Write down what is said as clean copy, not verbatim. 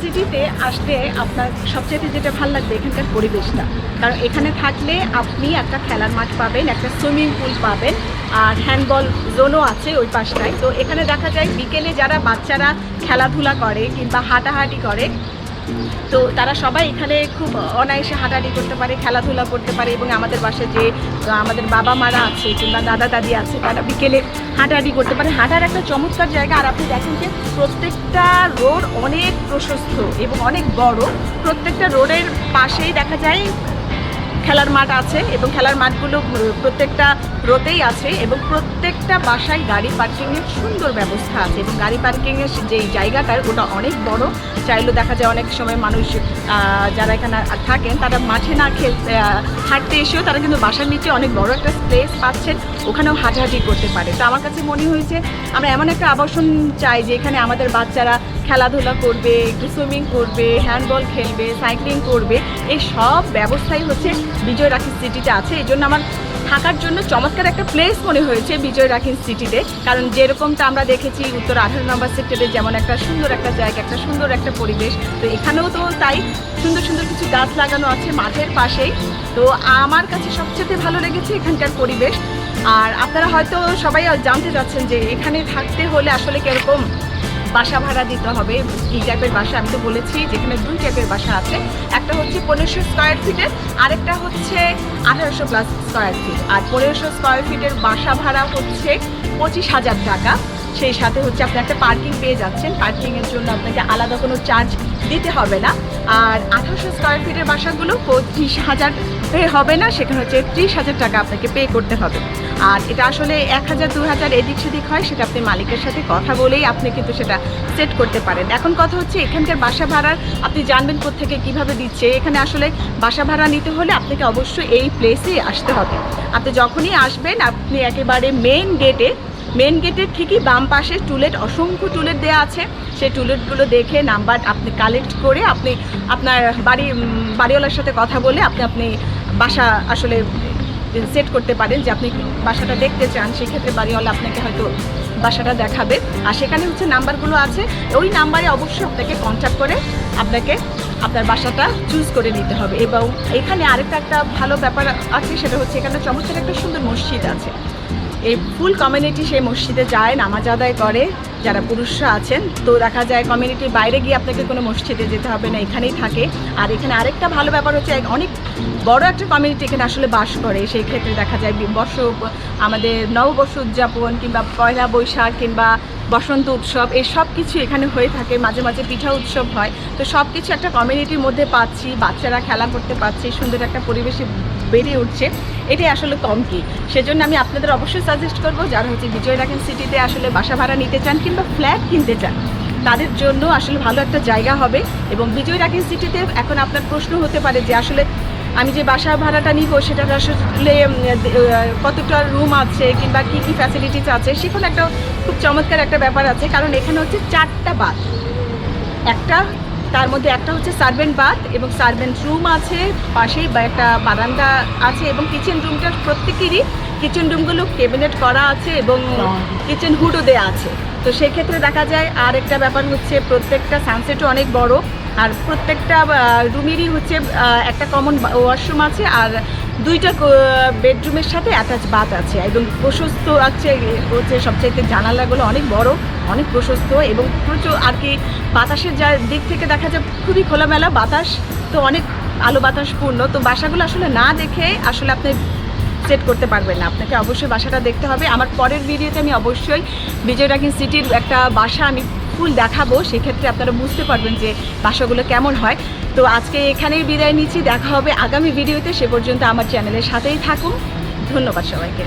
সিটিতে আসলে আপনার সবচেয়ে যেটা ভালো লাগবে এখানকার পরিবেশটা, কারণ এখানে থাকলে আপনি একটা খেলার মাঠ পাবেন, একটা সুইমিং পুল পাবেন, আর হ্যান্ডবল জোনও আছে ওই পাশটায়। তো এখানে দেখা যায় বিকেলে যারা বাচ্চারা খেলাধুলা করে কিংবা হাঁটাহাঁটি করে, তো তারা সবাই এখানে খুব অনায়াসে হাঁটাহাঁটি করতে পারে, খেলাধুলা করতে পারে। এবং আমাদের বাসায় যে আমাদের বাবা মারা আছে কিংবা দাদা দাদি আছে, তারা বিকেলে হাঁটাহাঁটি করতে পারে। হাঁটার একটা চমৎকার জায়গা। আর আপনি দেখেন যে প্রত্যেকটা রোড অনেক প্রশস্ত এবং অনেক বড়। প্রত্যেকটা রোডের পাশেই দেখা যায় খেলার মাঠ আছে এবং খেলার মাঠগুলো প্রত্যেকটা রোতেই আছে এবং প্রত্যেকটা বাসায় গাড়ি পার্কিংয়ের সুন্দর ব্যবস্থা আছে। এবং গাড়ি পার্কিংয়ের যেই জায়গাটার ওটা অনেক বড়, চাইলেও দেখা যায় অনেক সময় মানুষ যারা এখানে থাকেন তারা মাঠে না হাঁটতে এসেও তারা কিন্তু বাসার নিচে অনেক বড় একটা স্পেস পাচ্ছেন, ওখানেও হাঁটাহাঁটি করতে পারে। তো আমার কাছে মনে হয়েছে আমরা এমন একটা আবাসন চাই যে এখানে আমাদের বাচ্চারা খেলাধুলা করবে, একটু সুইমিং করবে, হ্যান্ডবল খেলবে, সাইক্লিং করবে, এই সব ব্যবস্থাই হচ্ছে বিজয় রাখিন সিটিতে আছে। এই জন্য আমার থাকার জন্য চমৎকার একটা প্লেস মনে হয়েছে বিজয় রাখিন সিটিতে। কারণ যেরকমটা আমরা দেখেছি উত্তর 18 নম্বর সেক্টরে যেমন একটা সুন্দর একটা জায়গা, একটা সুন্দর একটা পরিবেশ, তো এখানেও তো তাই সুন্দর সুন্দর কিছু গাছ লাগানো আছে মাঠের পাশেই। তো আমার কাছে সবচেয়ে ভালো লেগেছে এখানকার পরিবেশ। আর আপনারা হয়তো সবাই জানতে চাচ্ছেন যে এখানে থাকতে হলে আসলে কীরকম বাসা ভাড়া দিতে হবে, কী টাইপের বাসা। আমি তো বলেছি যেখানে দুই টাইপের বাসা আছে, একটা হচ্ছে 1500 স্কোয়ার ফিটের, আরেকটা হচ্ছে 1800 প্লাস স্কোয়ার ফিট। আর 1500 স্কোয়ার ফিটের বাসা ভাড়া হচ্ছে 25,000 টাকা। সেই সাথে হচ্ছে আপনি একটা পার্কিং পেয়ে যাচ্ছেন, পার্কিংয়ের জন্য আপনাকে আলাদা কোনো চার্জ দিতে হবে না। আর 1800 স্কোয়ার ফিটের বাসাগুলো 25,000 হবে না, সেখানে হচ্ছে 30,000 টাকা আপনাকে পে করতে হবে। আর এটা আসলে 1000 2000 এদিক সেদিক হয়, সেটা আপনি মালিকের সাথে কথা বলেই আপনি কিন্তু সেটা সেট করতে পারেন। এখন কথা হচ্ছে এখানকার বাসা ভাড়ার আপনি জানবেন কোত্থেকে কীভাবে দিচ্ছে। এখানে আসলে বাসা ভাড়া নিতে হলে আপনাকে অবশ্যই এই প্লেসেই আসতে হবে। আপনি যখনই আসবেন আপনি একেবারে মেন গেটের ঠিকই বাম পাশে টুলেট, অসংখ্য টুলেট দেওয়া আছে। সেই টুলেটগুলো দেখে নাম্বার আপনি কালেক্ট করে আপনি আপনার বাড়িওয়ালার সাথে কথা বলে আপনি বাসা আসলে সেট করতে পারেন যে আপনি বাসাটা দেখতে চান। সেক্ষেত্রে বাড়িওয়ালা আপনাকে হয়তো বাসাটা দেখাবে। আর সেখানে হচ্ছে নাম্বারগুলো আছে, ওই নাম্বারে অবশ্যই আপনাকে কন্ট্যাক্ট করে আপনাকে আপনার বাসাটা চুজ করে নিতে হবে। এবং এখানে আরেকটা একটা ভালো ব্যাপার আছে, সেটা হচ্ছে এখানে চমৎকার একটা সুন্দর মসজিদ আছে। এই ফুল কমিউনিটি সেই মসজিদে যায়, নামাজ আদায় করে যারা পুরুষরা আছেন। তো দেখা যায় কমিউনিটির বাইরে গিয়ে আপনাকে কোনো মসজিদে যেতে হবে না, এখানেই থাকে। আর এখানে আরেকটা ভালো ব্যাপার হচ্ছে অনেক বড় একটা কমিউনিটি এখানে আসলে বাস করে। সেই ক্ষেত্রে দেখা যায় আমাদের নববর্ষ উদযাপন কিংবা পয়লা বৈশাখ কিংবা বসন্ত উৎসব, এই সব কিছু এখানে হয়ে থাকে। মাঝে মাঝে পিঠা উৎসব হয়। তো সব কিছু একটা কমিউনিটির মধ্যে পাচ্ছি, বাচ্চারা খেলা করতে পারছে, সুন্দর একটা পরিবেশে বেড়ে উঠছে। এটাই আসলে কম কি। সেজন্য আমি আপনাদের অবশ্যই সাজেস্ট করবো যারা হচ্ছে বিজয় রাখিন সিটিতে আসলে বাসা ভাড়া নিতে চান কিংবা ফ্ল্যাট কিনতে চান, তাদের জন্য আসলে ভালো একটা জায়গা হবে। এবং বিজয় রাখিন সিটিতে এখন আপনার প্রশ্ন হতে পারে যে আসলে আমি যে বাসা ভাড়াটা নিব সেটা আসলে কতটা রুম আছে কিংবা কী কী ফ্যাসিলিটিস আছে। সেখানে একটা খুব চমৎকার একটা ব্যাপার আছে, কারণ এখানে হচ্ছে 4টা বাথ, তার মধ্যে একটা হচ্ছে সার্ভেন্ট বাথ এবং সার্ভেন্ট রুম আছে, পাশেই একটা বারান্দা আছে এবং কিচেন রুমটার প্রত্যেকেরই কিচেন রুমগুলো ক্যাবিনেট করা আছে এবং কিচেন হুডও দেওয়া আছে। তো সেক্ষেত্রে দেখা যায় আর একটা ব্যাপার হচ্ছে প্রত্যেকটা সানসেটও অনেক বড়। আর প্রত্যেকটা রুমেরই হচ্ছে একটা কমন ওয়াশরুম আছে আর 2টা বেডরুমের সাথে অ্যাটাচ বাথ আছে এবং প্রশস্ত আছে হচ্ছে সবচাইতে জানালাগুলো অনেক বড়, অনেক প্রশস্ত এবং প্রচুর আর কি বাতাসের দিক থেকে দেখা যায় খুবই খোলামেলা বাতাস, তো অনেক আলো বাতাস পূর্ণ। তো বাসাগুলো আসলে না দেখে আসলে আপনি সেট করতে পারবেন না, আপনাকে অবশ্যই বাসাটা দেখতে হবে। আমার পরের ভিডিওতে আমি অবশ্যই বিজয় রাখিন সিটির একটা বাসা আমি ফুল দেখাবো, সেক্ষেত্রে আপনারা বুঝতে পারবেন যে বাসাগুলো কেমন হয়। তো আজকে এখানেই বিদায় নিচ্ছি, দেখা হবে আগামী ভিডিওতে। সে পর্যন্ত আমার চ্যানেলের সাথেই থাকুন। ধন্যবাদ সবাইকে।